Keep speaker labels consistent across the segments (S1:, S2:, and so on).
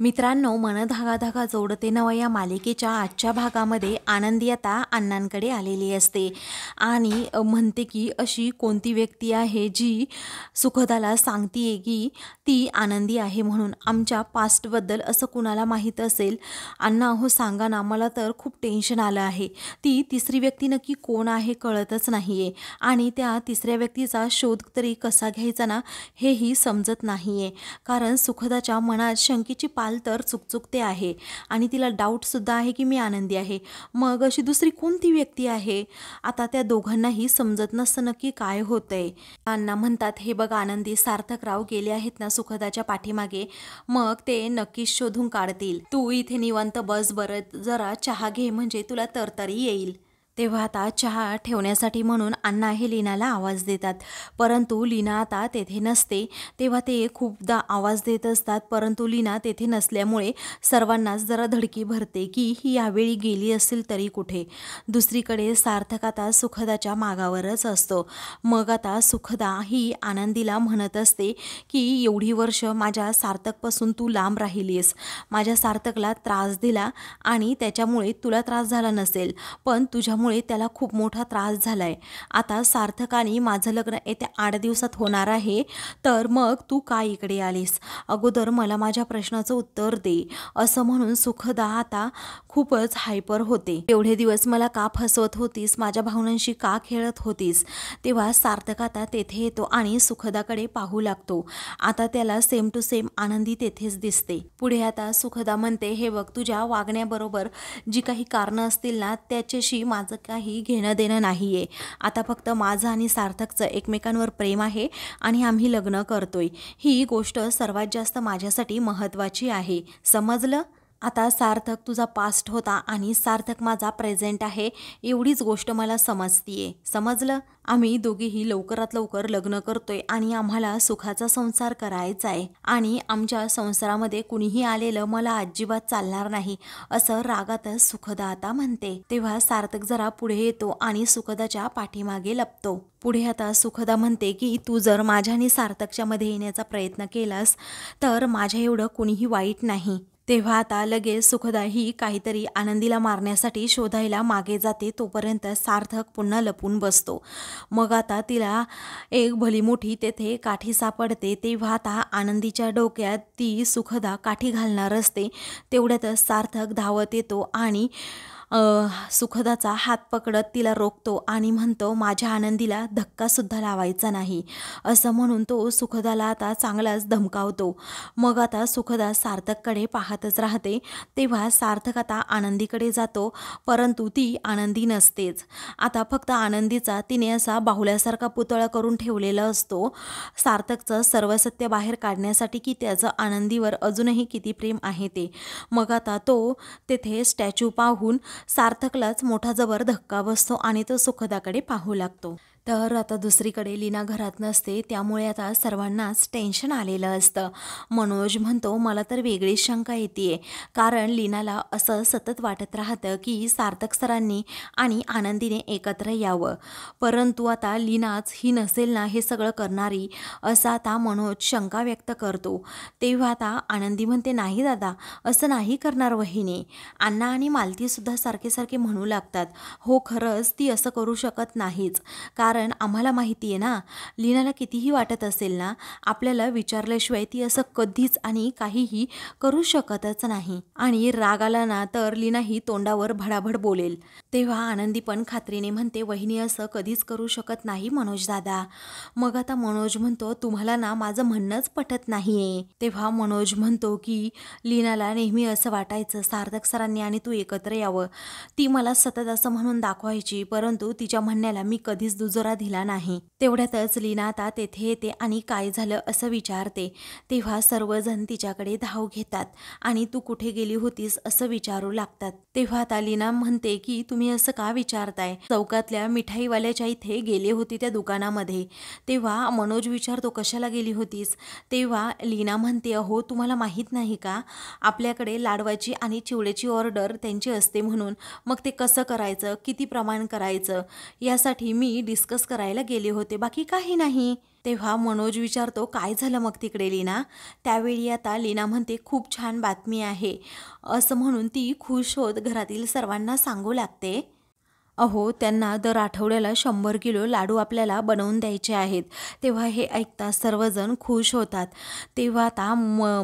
S1: मित्रांनो, मन धागा धागा जोडते नवा या मालिकेच्या आजच्या भागामध्ये आनंदी आता अण्णांकडे आलेली असते आणि म्हणते की अशी कोणती व्यक्ती आहे जी सुखदाला सांगतीये की ती आनंदी आहे म्हणून. आमच्या पास्टबद्दल असं कुणाला माहीत असेल? अण्णा हो सांगा ना, मला तर खूप टेन्शन आलं आहे. ती तिसरी व्यक्ती नक्की कोण आहे कळतच नाहीये आणि त्या तिसऱ्या व्यक्तीचा शोध तरी कसा घ्यायचा ना हेही समजत नाहीये. कारण सुखदाच्या मनात शंकेची पाल तर चुकचुकते आहे आणि तिला डाऊट सुद्धा आहे की मी आनंदी आहे. मग अशी दुसरी कोणती व्यक्ती आहे? आता त्या दोघांनाही समजत नसतं नक्की काय होतंय. अण्णा म्हणतात, हे बघ आनंदी, सार्थकराव गेले आहेत ना सुखदाच्या पाठीमागे, मग ते नक्कीच शोधून काढतील. तू इथे निवांत बस बरं, जरा चहा घे म्हणजे तुला तरतरी येईल. तेव्हा आता चहा ठेवण्यासाठी म्हणून अण्णा हे लीनाला आवाज देतात, परंतु लीना आता तेथे नसते. तेव्हा ते खूपदा आवाज देत असतात, परंतु लीना तेथे नसल्यामुळे सर्वांनाच जरा धडकी भरते की ही यावेळी गेली असेल तरी कुठे. दुसरीकडे सार्थक आता सुखदाच्या मागावरच असतो. मग आता सुखदा ही आनंदीला म्हणत असते की एवढी वर्ष माझ्या सार्थकपासून तू लांब राहिलीस, माझ्या सार्थकला त्रास दिला आणि त्याच्यामुळे तुला त्रास झाला नसेल, पण तुझ्यामुळे त्याला खूप मोठा त्रास झालाय. आता सार्थक आणि माझं लग्न येत्या 8 दिवसात होणार आहे, तर मग तू काय इकडे आलीस? अगोदर मला माझ्या प्रश्नाचं उत्तर दे. असं म्हणून सुखदा आता खूपच हायपर होते. एवढे दिवस मला का फसवत होतीस, माझ्या भावनांशी का खेळत होतीस? तेव्हा सार्थक आता तेथे येतो आणि सुखदाकडे पाहू लागतो. आता त्याला सेम टू सेम आनंदी तेथेच दिसते. पुढे आता सुखदा म्हणते, हे बघ, तुझ्या वागण्याबरोबर जी काही कारणं असतील ना त्याच्याशी माझं काही घेणं देणं नाहीये. आता फक्त माझं आणि सार्थकचं एकमेकांवर प्रेम आहे आणि आम्ही लग्न करतोय. ही गोष्ट सर्वात जास्त माझ्यासाठी महत्त्वाची आहे, समजलं? आता सार्थक तुझा पास्ट होता आणि सार्थक माझा प्रेझेंट आहे, एवढीच गोष्ट मला समजतीये, समजलं? आम्ही दोघेही लवकरात लवकर लग्न करतोय आणि आम्हाला सुखाचा संसार करायचा आहे आणि आमच्या संसारामध्ये कुणीही आलेलं मला अजिबात चालणार नाही, असं रागातच सुखदा आता म्हणते. तेव्हा सार्थक जरा पुढे येतो आणि सुखदाच्या पाठीमागे लपतो. पुढे आता सुखदा म्हणते की तू जर माझ्या आणि सार्थकच्या मध्ये येण्याचा प्रयत्न केलास तर माझ्या एवढं कुणीही वाईट नाही. तेव्हा आता लगेच सुखदा ही काहीतरी आनंदीला मारण्यासाठी शोधायला मागे जाते, तोपर्यंत सार्थक पुन्हा लपून बसतो. मग आता तिला एक भली मोठी तेथे काठी सापडते. तेव्हा आता आनंदीच्या डोक्यात ती सुखदा काठी घालणार असते, तेवढ्यातच सार्थक धावत येतो आणि सुखदाचा हात पकडत तिला रोखतो आणि म्हणतो, माझ्या आनंदीला धक्कासुद्धा लावायचा नाही, असं म्हणून तो सुखदाला आता चांगलाच धमकावतो. मग आता सुखदा सार्थककडे पाहतच राहते. तेव्हा सार्थक आता आनंदीकडे जातो, परंतु ती आनंदी नसतेच. आता फक्त आनंदीचा तिने असा बाहुल्यासारखा पुतळा करून ठेवलेला असतो, सार्थकचं सर्व सत्य बाहेर काढण्यासाठी की त्याचं आनंदीवर अजूनही किती प्रेम आहे ते. मग आता तो तेथे स्टॅच्यू पाहून सार्थकलाच मोठा जबर धक्का बसतो आणि तो सुखदाकडे पाहू लागतो. तर आता दुसरीकडे लीना घरात नसते, त्यामुळे आता सर्वांनाच टेन्शन आलेलं असतं. मनोज म्हणतो, मला तर वेगळीच शंका येते, कारण लीनाला असं सतत वाटत राहतं की सार्थक सरांनी आणि आनंदीने एकत्र यावं, परंतु आता लीनाच ही नसेल ना हे सगळं करणारी, असं आता मनोज शंका व्यक्त करतो. तेव्हा आता आनंदी म्हणते, नाही दादा, असं नाही करणार वहिनी. अण्णा आणि मालतीसुद्धा सारखे सारखे म्हणू लागतात, हो खरंच ती असं करू शकत नाहीच, कारण आम्हाला माहिती आहे ना, लीनाला कितीही वाटत असेल ना, आपल्याला विचारल्याशिवाय ती असं कधीच आणि काहीही करू शकतच नाही आणि राग आला ना तर लीना ही तोंडावर भडाभड बोलेल. तेव्हा आनंदी पण खात्रीने म्हणते, वहिनी असं कधीच करू शकत नाही मनोज दादा. मग आता मनोज म्हणतो, तुम्हाला ना माझं म्हणणंच पटत नाहीये. तेव्हा मनोज म्हणतो की लीनाला नेहमी असं वाटायचं सार्थक सरांनी आणि तू एकत्र यावं, ती मला सतत असं म्हणून दाखवायची, परंतु तिच्या म्हणण्याला मी कधीच दुजोरा दिला नाही. तेवढ्यातच लीना आता तेथे येते आणि काय झालं असं विचारते. तेव्हा सर्वजण तिच्याकडे धाव घेतात आणि तू कुठे गेली होतीस असं विचारू लागतात. तेव्हा आता लीना म्हणते की तुम्ही असं का विचारताय, चौकातल्या मिठाईवाल्याच्या इथे गेले होती त्या दुकानामध्ये. तेव्हा मनोज विचारतो, कशाला गेली होतीस? तेव्हा लीना म्हणते, अहो तुम्हाला माहीत नाही का, आपल्याकडे लाडवाची आणि चिवड्याची ऑर्डर त्यांची असते म्हणून. मग ते कसं करायचं, किती प्रमाण करायचं, यासाठी मी डिस्कस करायला गेले होते, बाकी काही नाही. तेव्हा मनोज विचारतो काय झालं मग तिकडे लीना. त्यावेळी आता लीना म्हणते खूप छान बातमी आहे असं म्हणून ती खुश होत घरातील सर्वांना सांगू लागते. अहो त्यांना दर आठवड्याला 100 किलो लाडू आपल्याला बनवून द्यायचे आहेत. तेव्हा हे ऐकता सर्वजण खुश होतात. तेव्हा आता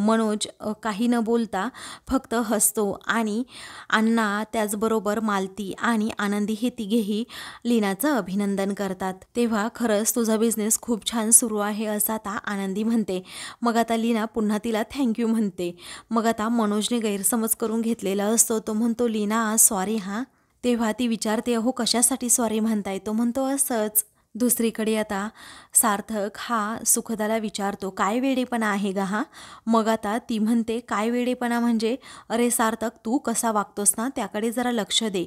S1: मनोज काही न बोलता फक्त हसतो आणि अण्णा त्याचबरोबर मालती आणि आनंदी हे तिघेही लीनाचं अभिनंदन करतात. तेव्हा खरंच तुझा बिझनेस खूप छान सुरू आहे असं आता आनंदी म्हणते. मग आता लीना पुन्हा तिला थँक्यू म्हणते. मग आता मनोजने गैरसमज करून घेतलेला असतो. तो म्हणतो लीना सॉरी हां. तेव्हा ती विचारते अहो कशासाठी सॉरी म्हणताय. तो म्हणतो असंच. दुसरीकडे आता सार्थक हा सुखदाला विचारतो काय वेडेपणा आहे गा हा. मग आता ती म्हणते काय वेडेपणा म्हणजे अरे सार्थक तू कसा वागतोस ना त्याकडे जरा लक्ष दे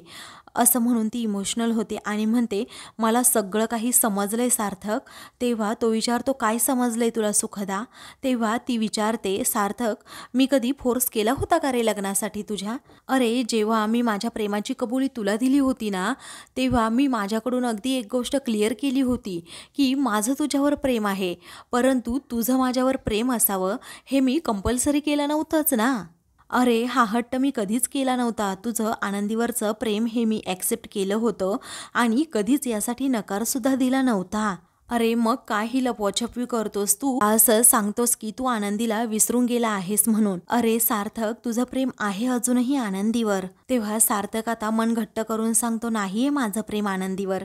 S1: असं म्हणून ती इमोशनल होते आणि म्हणते मला सगळं काही समजलंय सार्थक. तेव्हा तो विचारतो काय समजलंय तुला सुखदा. तेव्हा ती विचारते सार्थक मी कधी फोर्स केला होता का रे लग्नासाठी तुझ्या. अरे जेव्हा मी माझ्या प्रेमाची कबुली तुला दिली होती ना तेव्हा मी माझ्याकडून अगदी एक गोष्ट क्लिअर केली होती की माझं तुझ्यावर प्रेम आहे परंतु तुझं माझ्यावर प्रेम असावं हे मी कंपल्सरी केलं नव्हतंच ना. अरे हा हट्ट मी कधीच केला नव्हता. तुझं आनंदीवरचं प्रेम हे मी ॲक्सेप्ट केलं होतं आणि कधीच यासाठी नकारसुद्धा दिला नव्हता. अरे मग काय ही लपवाछपवी करतोस तू. असं सांगतोस की तू आनंदीला विसरून गेला आहेस म्हणून. अरे सार्थक तुझं प्रेम आहे अजूनही आनंदीवर. तेव्हा सार्थक आता मन घट्ट करून सांगतो नाहीये माझं प्रेम आनंदीवर.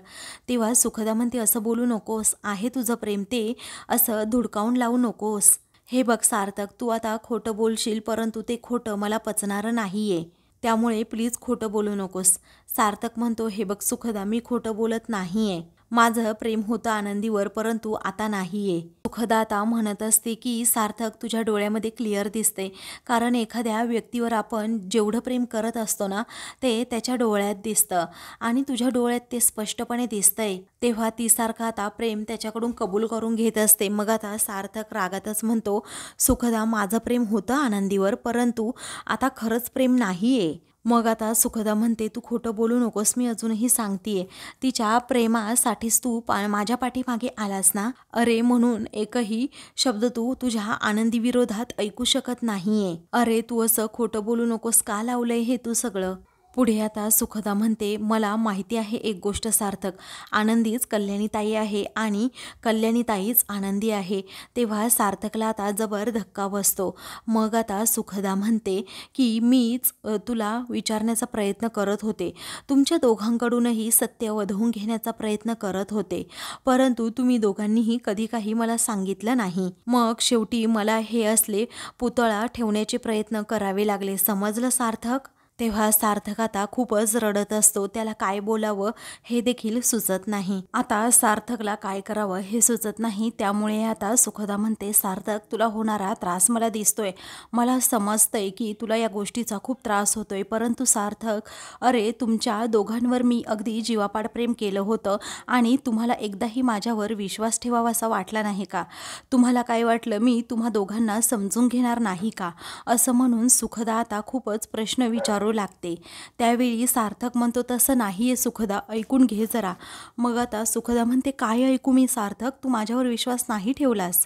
S1: तेव्हा सुखदा म्हणते असं बोलू नकोस आहे तुझं प्रेम ते असं धुडकावून लावू नकोस. हे बघ सार्थक तू आता खोटं बोलशील परंतु ते खोटं मला पचणारं नाहीये त्यामुळे प्लीज खोटं बोलू नकोस. सार्थक म्हणतो हे बघ सुखदा मी खोटं बोलत नाहीये. माझं प्रेम होतं आनंदीवर परंतु आता नाहीये. सुखदा आता म्हणत असते की सार्थक तुझ्या डोळ्यामध्ये क्लिअर दिसते कारण एखाद्या व्यक्तीवर आपण जेवढं प्रेम करत असतो ना ते त्याच्या डोळ्यात दिसतं आणि तुझ्या डोळ्यात ते स्पष्टपणे दिसतंय. तेव्हा ती सारखं आता प्रेम त्याच्याकडून कबूल करून घेत असते. मग आता सार्थक रागातच म्हणतो सुखदा माझं प्रेम होतं आनंदीवर परंतु आता खरंच प्रेम नाहीये. मग आता सुखदा म्हणते तू खोटं बोलू नकोस मी अजूनही सांगतेय तिच्या प्रेमासाठीच तू माझ्या पाठीमागे आलास ना. अरे म्हणून एकही शब्द तू तुझ्या आनंदी विरोधात ऐकू शकत नाहीये. अरे तू असं खोटं बोलू नकोस का लावलंय हे तू सगळं. पुढे आता सुखदा म्हणते मला माहिती आहे एक गोष्ट सार्थक आनंदीच कल्याणीताई आहे आणि कल्याणीताईच आनंदी आहे. तेव्हा सार्थकला आता जबर धक्का बसतो. मग आता सुखदा म्हणते की मीच तुला विचारण्याचा प्रयत्न करत होते तुमच्या दोघांकडूनही सत्य वधवून घेण्याचा प्रयत्न करत होते परंतु तुम्ही दोघांनीही कधी काही मला सांगितलं नाही. मग शेवटी मला हे असले पुतळा ठेवण्याचे प्रयत्न करावे लागले समजलं सार्थक. तेव्हा सार्थक आता खूपच रडत असतो. त्याला काय बोलावं हे देखील सुचत नाही. आता सार्थकला काय करावं हे सुचत नाही. त्यामुळे आता सुखदा म्हणते सार्थक तुला होणारा त्रास मला दिसतोय. मला समजतंय की तुला या गोष्टीचा खूप त्रास होतोय परंतु सार्थक अरे तुमच्या दोघांवर मी अगदी जीवापाड प्रेम केलं होतं आणि तुम्हाला एकदाही माझ्यावर विश्वास ठेवावासा वाटला नाही का. तुम्हाला काय वाटलं मी तुम्हा दोघांना समजून घेणार नाही का असं म्हणून सुखदा आता खूपच प्रश्न विचारू लागते. त्यावेळी सार्थक म्हणतो तसं नाहीये सुखदा ऐकून घे जरा. मग आता सुखदा म्हणते काय ऐकू मी सार्थक तू माझ्यावर विश्वास नाही ठेवलास.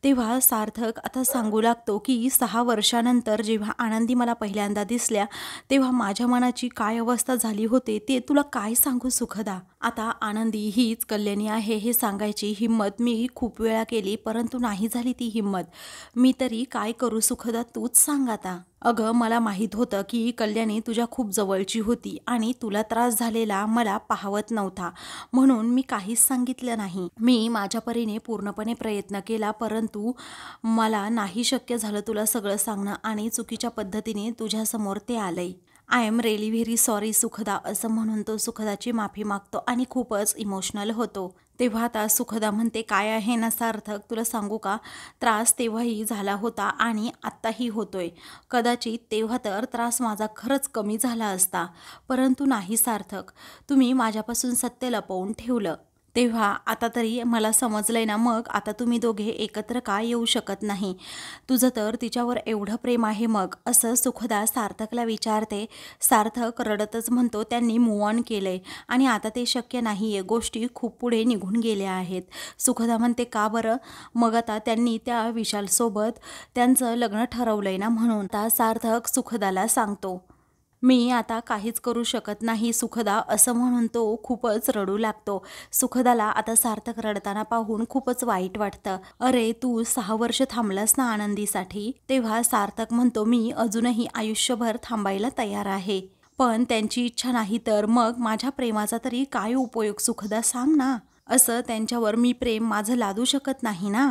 S1: तेव्हा सार्थक आता सांगू लागतो की 6 वर्षानंतर जेव्हा आनंदी मला पहिल्यांदा दिसल्या तेव्हा माझ्या मनाची काय अवस्था झाली होते ते तुला काय सांगू सुखदा. आता आनंदी हीच कल्याणी आहे हे सांगायची हिम्मत मी खूप वेळा केली परंतु नाही झाली ती हिम्मत. मी तरी काय करू सुखदा तूच सांग आता. अगं मला माहीत होतं की कल्याणी तुझ्या खूप जवळची होती आणि तुला त्रास झालेला मला पाहवत नव्हता म्हणून मी काहीच सांगितलं नाही. मी माझ्या परीने पूर्णपणे प्रयत्न केला परंतु मला नाही शक्य झालं तुला सगळं सांगणं आणि चुकीच्या पद्धतीने तुझ्यासमोर ते आलंय. I am really very sorry Sukhada असं म्हणून तो सुखदाची माफी मागतो आणि खूपच इमोशनल होतो. तेव्हा आता सुखदा म्हणते काय आहे ना सार्थक तुला सांगू का त्रास तेव्हाही झाला होता आणि आत्ताही होतोय. कदाचित तेव्हा तर त्रास माझा खरंच कमी झाला असता परंतु नाही सार्थक तुम्ही माझ्यापासून सत्य लपवून ठेवलं. तेव्हा आता तरी मला समजलंय ना, मग आता तुम्ही दोघे एकत्र का येऊ शकत नाही? तुझं तर तिच्यावर एवढं प्रेम आहे मग, असं सुखदा सार्थकला विचारते. सार्थक रडतच म्हणतो त्यांनी मूव्ह ऑन केलंय आणि आता ते शक्य नाहीये, गोष्टी खूप पुढे निघून गेल्या आहेत. सुखदा म्हणते का बरं? मग आता त्यांनी त्या विशालसोबत त्यांचं लग्न ठरवलंय ना, म्हणून. आता सार्थक सुखदाला सांगतो, मी आता काहीच करू शकत नाही सुखदा, असं म्हणून तो खूपच रडू लागतो. सुखदाला आता सार्थक रडताना पाहून खूपच वाईट वाटतं. अरे तू 6 वर्ष थांबलास ना आनंदीसाठी? तेव्हा सार्थक म्हणतो मी अजूनही आयुष्यभर थांबायला तयार आहे. पण त्यांची इच्छा नाही तर मग माझ्या प्रेमाचा तरी काय उपयोग सुखदा, सांग ना. असं त्यांच्यावर मी प्रेम माझं लादू शकत नाही ना.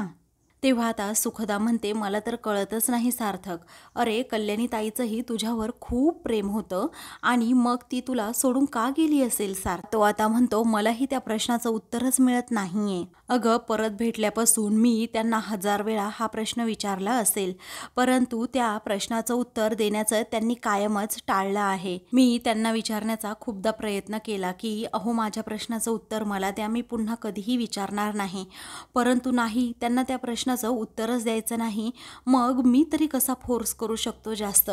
S1: तेव्हा आता सुखदा म्हणते मला तर कळतच नाही सार्थक. अरे कल्याणी ताईचंही तुझ्यावर खूप प्रेम होतं आणि मग ती तुला सोडून का गेली असेल तो आता म्हणतो मलाही त्या प्रश्नाचं उत्तरच मिळत नाहीये. अगं परत भेटल्यापासून मी त्यांना 1000 वेळा हा प्रश्न विचारला असेल, परंतु त्या प्रश्नाचं उत्तर देण्याचं त्यांनी कायमच टाळलं आहे. मी त्यांना विचारण्याचा खूपदा प्रयत्न केला की अहो माझ्या प्रश्नाचं उत्तर मला द्या, मी पुन्हा कधीही विचारणार नाही. परंतु नाही, त्यांना त्या प्रश्नाचं उत्तरच द्यायचं नाही, मग मी तरी कसा फोर्स करू शकतो जास्त.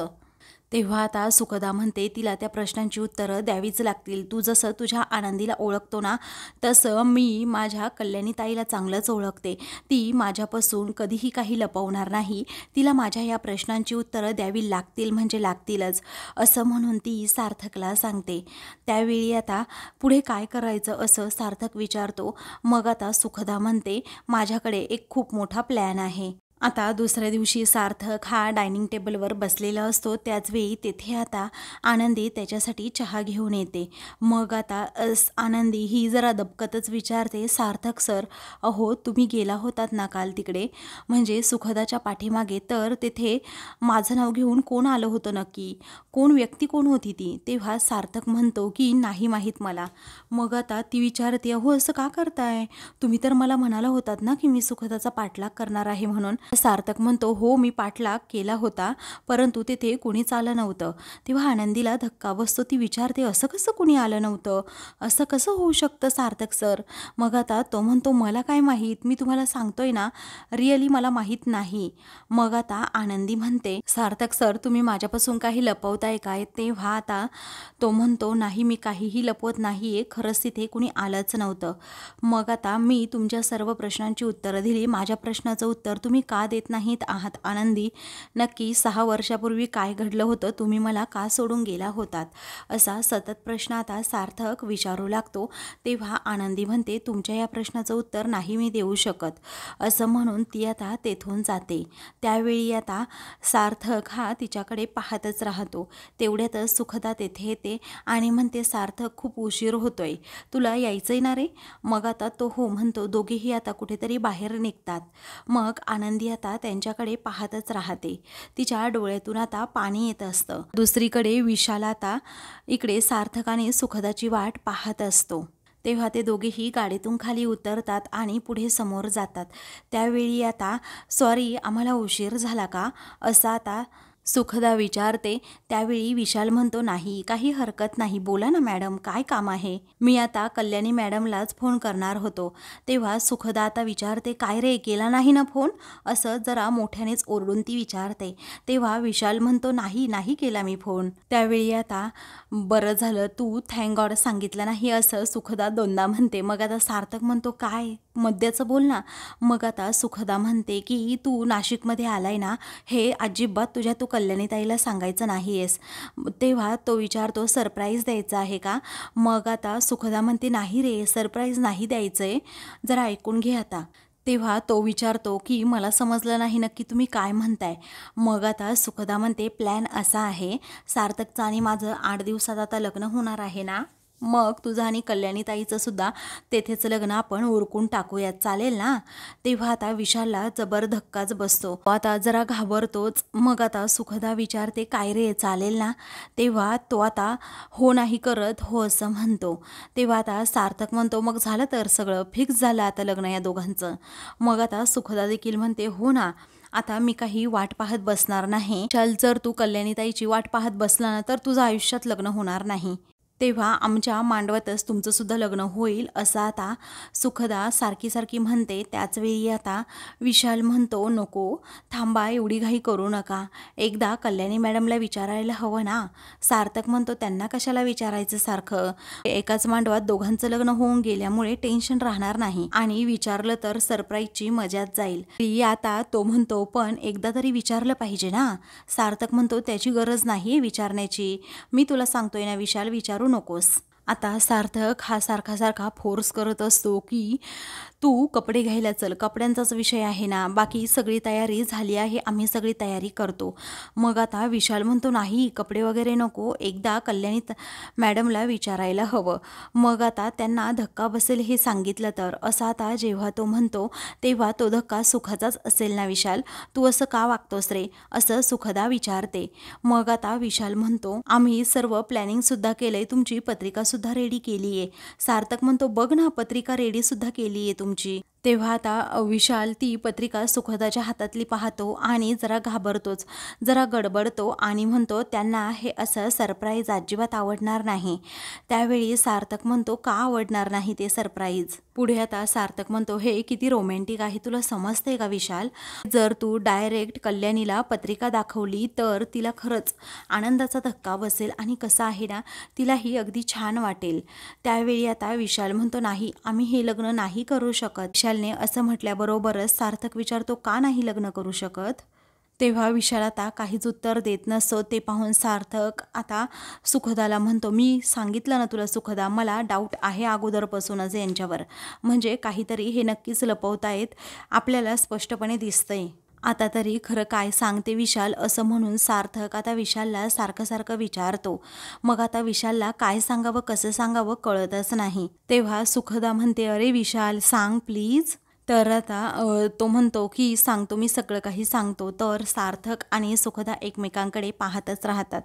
S1: तेव्हा आता सुखदा म्हणते तिला त्या प्रश्नांची उत्तरं द्यावीच लागतील. तू जसं तुझ्या आनंदीला ओळखतो ना, तसं मी माझ्या कल्याणी ताईला चांगलंच ओळखते. ती माझ्यापासून कधीही काही लपवणार नाही. तिला माझ्या या प्रश्नांची उत्तरं द्यावी लागतील म्हणजे लागतीलच, असं म्हणून ती सार्थकला सांगते. त्यावेळी आता पुढे काय करायचं असं सार्थक विचारतो. मग आता सुखदा म्हणते माझ्याकडे एक खूप मोठा प्लॅन आहे. आता दुसऱ्या दिवशी सार्थक हा डायनिंग टेबलवर बसलेला असतो. त्याचवेळी तेथे आता आनंदी त्याच्यासाठी चहा घेऊन येते. मग आता आनंदी ही जरा दबकतच विचारते, सार्थक सर, अहो तुम्ही गेला होतात ना काल तिकडे, म्हणजे सुखदाच्या पाठीमागे, तर तेथे माझं नाव घेऊन कोण आलं होतं नक्की? व्यक्ती कोण होती ती? तेव्हा सार्थक म्हणतो की नाही माहीत मला. मग आता ती विचारते, अहो असं का करताय? तुम्ही तर मला म्हणाला होतात ना की मी सुखदाचा पाठलाग करणार आहे म्हणून. सार्थक म्हणतो हो मी पाठलाग केला होता, परंतु तेथे कोणीच आलं नव्हतं. तेव्हा आनंदीला धक्का बसतो. ती विचारते असं कसं कोणी आलं नव्हतं? असं कसं होऊ शकतं सार्थक सर? मग आता तो म्हणतो मला काय माहीत, मी तुम्हाला सांगतोय ना, रिअली मला माहीत नाही. मग आता आनंदी म्हणते सार्थक सर तुम्ही माझ्यापासून काही लपवताय काय? तेव्हा आता तो म्हणतो नाही मी काहीही लपवत नाहीये, खरंच तिथे कुणी आलंच नव्हतं. मग आता मी तुमच्या सर्व प्रश्नांची उत्तरं दिली, माझ्या प्रश्नाचं उत्तर तुम्ही का देत नाहीत आहात आनंदी? नक्की 6 वर्षापूर्वी काय घडलं होतं? तुम्ही मला का सोडून गेला होतात? असा सतत प्रश्न आता सार्थक विचारू लागतो. तेव्हा आनंदी म्हणते तुमच्या या प्रश्नाचं उत्तर नाही मी देऊ शकत, असं म्हणून ती आता तेथून जाते. त्यावेळी आता सार्थक हा तिच्याकडे पाहतच राहतो. तेवढ्यातच सुखदा तेथे येते आणि म्हणते सार्थक खूप उशीर होतोय, तुला यायचंय ना रे? मग आता तो हो म्हणतो. दोघेही आता कुठेतरी बाहेर निघतात. मग आनंदी आता त्यांच्याकडे पाहतच राहते. तिच्या डोळ्यातून आता पाणी येत असतं. दुसरीकडे विशाल आता इकडे सार्थक आणि सुखदाची वाट पाहत असतो. तेव्हा ते दोघेही गाडीतून खाली उतरतात आणि पुढे समोर जातात. त्यावेळी आता सॉरी आम्हाला उशीर झाला का, असं आता सुखदा विचारते. त्यावेळी विशाल म्हणतो नाही काही हरकत नाही, बोला ना मॅडम काय काम आहे? मी आता कल्याणी मॅडमलाच फोन करणार होतो. तेव्हा सुखदा आता विचारते काय रे केला नाही ना फोन? असं जरा मोठ्यानेच ओरडून ती विचारते. तेव्हा विशाल म्हणतो नाही नाही केला मी फोन. त्यावेळी आता बरं झालं तू थँक गॉड सांगितलं नाही, असं सुखदा दोनदा म्हणते. मग आता सार्थक म्हणतो काय मध्याचं बोल ना. मग आता सुखदा म्हणते की तू नाशिकमध्ये आलाय ना, हे अजिबात तुझ्या तू कल्याणीताईला सांगायचं नाही आहेस. तेव्हा तो विचारतो सरप्राईज द्यायचा आहे का? मग आता सुखदा म्हणते नाही रे सरप्राईज नाही द्यायचं आहे, जरा ऐकून घे आता. तेव्हा तो विचारतो की मला समजलं नाही नक्की तुम्ही काय म्हणताय? मग आता सुखदा म्हणते प्लॅन असा आहे, सार्थकचं आणि माझं 8 दिवसात आता लग्न होणार आहे ना, मग तुझं आणि कल्याणीताईचं सुद्धा तेथेच लग्न आपण उरकून टाकूयात, चालेल ना? तेव्हा आता विशालला जबर धक्काच बसतो. आता जरा घाबरतोच. मग आता सुखदा विचारते काय रे चालेल ना? तेव्हा तो आता हो नाही करत हो असं म्हणतो. तेव्हा आता सार्थक म्हणतो मग झालं तर सगळं फिक्स झालं आता लग्न या दोघांचं. मग आता सुखदा देखील म्हणते हो ना, आता मी काही वाट पाहत बसणार नाही. चल जर तू कल्याणीताईची वाट पाहत बसला ना तर तुझं आयुष्यात लग्न होणार नाही. तेव्हा आमच्या मांडवातच तुमचं सुद्धा लग्न होईल असं आता सुखदा सारखी सारखी म्हणते. त्याचवेळी आता विशाल म्हणतो, नको थांबा, एवढी घाई करू नका, एकदा कल्याणी मॅडमला विचारायला हवं ना. सार्थक म्हणतो, त्यांना कशाला विचारायचं सारखं, एकाच मांडवात दोघांचं लग्न होऊन गेल्यामुळे टेन्शन राहणार नाही आणि विचारलं तर सरप्राईजची मजाच जाईल. आता तो म्हणतो, पण एकदा तरी विचारलं पाहिजे ना. सार्थक म्हणतो, त्याची गरज नाही विचारण्याची, मी तुला सांगतोय ना विशाल, विचारू नकोस. आता सार्थक हा सारखा सारखा फोर्स करत असतो की तू कपडे घ्यायला चल, कपड्यांचाच विषय आहे ना, बाकी सगळी तयारी झाली आहे, आम्ही सगळी तयारी करतो. मग आता विशाल म्हणतो, नाही कपडे वगैरे नको, एकदा कल्याणी मॅडमला विचारायला हवं, मग आता त्यांना धक्का बसेल हे सांगितलं तर. असं आता जेव्हा तो म्हणतो तेव्हा तो धक्का सुखाचाच असेल ना विशाल, तू असं का वागतोस रे, असं सुखदा विचारते. मग आता विशाल म्हणतो, आम्ही सर्व प्लॅनिंगसुद्धा केलंय, तुमची पत्रिकासुद्धा रेडी केली आहे. सार्थक म्हणतो, बघ ना पत्रिका रेडीसुद्धा केली आहे तुमची. तेव्हा आता विशाल ती पत्रिका सुखदाच्या हातातली पाहतो आणि जरा घाबरतोच, जरा गडबडतो आणि म्हणतो, त्यांना हे असं सरप्राईज अजिबात आवडणार नाही. त्यावेळी सार्थक म्हणतो, का आवडणार नाही ते सरप्राईज. पुढे आता सार्थक म्हणतो, हे किती रोमॅन्टिक आहे, तुला समजते का विशाल, जर तू डायरेक्ट कल्याणीला पत्रिका दाखवली तर तिला खरंच आनंदाचा धक्का बसेल आणि कसं आहे ना, तिलाही अगदी छान वाटेल. त्यावेळी आता विशाल म्हणतो, नाही आम्ही हे लग्न नाही करू शकत. विशालने असं म्हटल्याबरोबरच सार्थक विचारतो, का नाही लग्न करू शकत. तेव्हा विशाल आता काहीच उत्तर देत नसतो. ते पाहून सार्थक आता सुखदाला म्हणतो, मी सांगितलं ना तुला सुखदा, मला डाऊट आहे अगोदरपासूनच यांच्यावर, म्हणजे काहीतरी हे नक्कीच लपवतायत, आपल्याला स्पष्टपणे दिसतंय, आता तरी खरं काय सांगते विशाल, असं म्हणून सार्थक आता विशालला सारखं सारखं विचारतो. मग आता विशालला काय सांगावं कसं सांगावं कळतच नाही. तेव्हा सुखदा म्हणते, अरे विशाल सांग प्लीज. तर आता तो म्हणतो की सांगतो, मी सगळं काही सांगतो. तर सार्थक आणि सुखदा एकमेकांकडे पाहतच राहतात.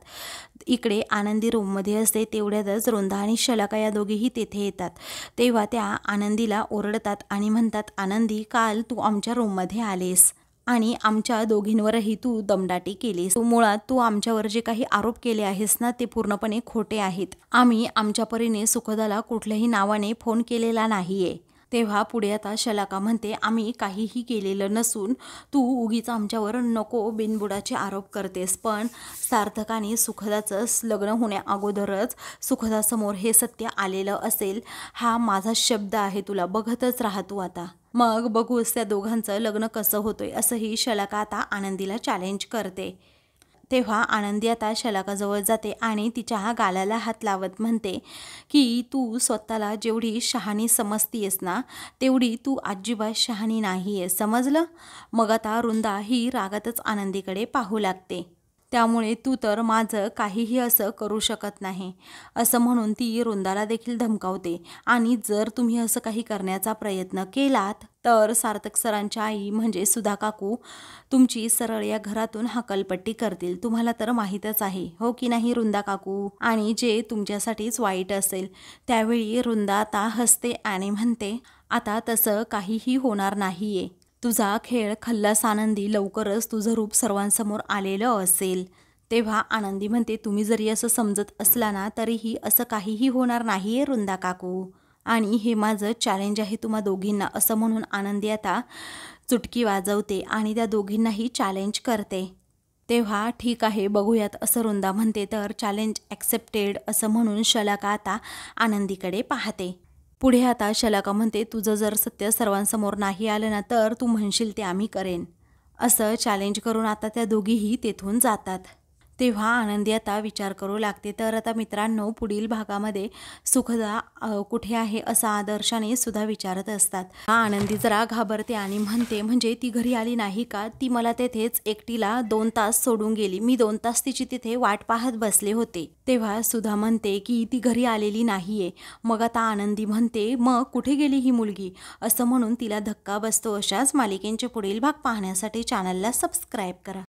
S1: इकडे आनंदी रूममध्ये असते, तेवढ्यातच वृंदा आणि शलाका या दोघीही तेथे येतात. तेव्हा त्या आनंदीला ओरडतात आणि म्हणतात, आनंदी काल तू आमच्या रूममध्ये आलेस आणि आमच्या दोघींवरही तू दमदाटी केलीस, मुळात तू आमच्यावर जे काही आरोप केले आहेस ना ते पूर्णपणे खोटे आहेत. आम्ही आमच्या परीने सुखदाला कुठल्याही नावाने फोन केलेला नाहीये. तेव्हा पुढे आता शलाका म्हणते, आम्ही काहीही केलेलं नसून तू उगीच आमच्यावर नको बिनबुडाचे आरोप करतेस. पण सार्थक आणि सुखदाचं लग्न होण्या अगोदरच सुखदासमोर हे सत्य आलेलं असेल, हा माझा शब्द आहे, तुला बघतच राहा तू आता, मग बघूस त्या दोघांचं लग्न कसं होतंय, असंही शलाका आता आनंदीला चॅलेंज करते. तेव्हा आनंदी आता शलाकाजवळ जाते आणि तिच्या गालाला हात लावत म्हणते की तू स्वतःला जेवढी शहाणी समजतीयस ना, तेवढी तू अजिबात शहाणी नाही आहेस, समजलं. मग आता वृंदा ही रागातच आनंदीकडे पाहू लागते. त्यामुळे तू तर माझं काहीही असं करू शकत नाही, असं म्हणून ती वृंदाला देखील धमकावते. आणि जर तुम्ही असं काही करण्याचा प्रयत्न केलात तर सार्थक सरांच्या आई म्हणजे सुधा काकू तुमची सरळ या घरातून हकलपट्टी करतील, तुम्हाला तर माहीतच आहे, हो की नाही वृंदा काकू. आणि जे तुमच्यासाठीच वाईट असेल. त्यावेळी वृंदा आता हसते आणि म्हणते, आता तसं काहीही होणार नाहीये, तुझा खेळ खल्लास आनंदी, लवकरच तुझं रूप सर्वांसमोर आलेलं असेल. तेव्हा आनंदी म्हणते, तुम्ही जरी असं समजत असला ना तरीही असं काहीही होणार नाहीये वृंदा काकू, आणि हे माझं चॅलेंज आहे तुम्हा दोघींना, असं म्हणून आनंदी आता चुटकी वाजवते आणि त्या दोघींनाही चॅलेंज करते. तेव्हा ठीक आहे बघूयात असं वृंदा म्हणते. तर चॅलेंज ॲक्सेप्टेड असं म्हणून शलाका आता आनंदीकडे पाहते. पुढे आता शलाका म्हणते, तुझं जर सत्य सर्वांसमोर नाही आलं ना तर तू म्हणशील ते आम्ही करेन, असं चॅलेंज करून आता त्या दोघीही तेथून जातात. तेव्हा आनंदी आता विचार करू लागते. तर आता मित्रांनो, पुढील भागामध्ये सुखदा कुठे आहे असं आदर्शाने सुद्धा विचारत असतात. आनंदी जरा घाबरते आणि म्हणते, म्हणजे ती घरी आली नाही का, ती मला तेथेच एकटीला 2 तास सोडून गेली, मी 2 तास तिची तिथे वाट पाहत बसले होते. तेव्हा सुधा म्हणते की ती घरी आलेली नाहीये. मग आता आनंदी म्हणते, मग कुठे गेली ही मुलगी, असं म्हणून तिला धक्का बसतो. अशाच मालिकेंचे पुढील भाग पाहण्यासाठी चॅनलला सबस्क्राईब करा.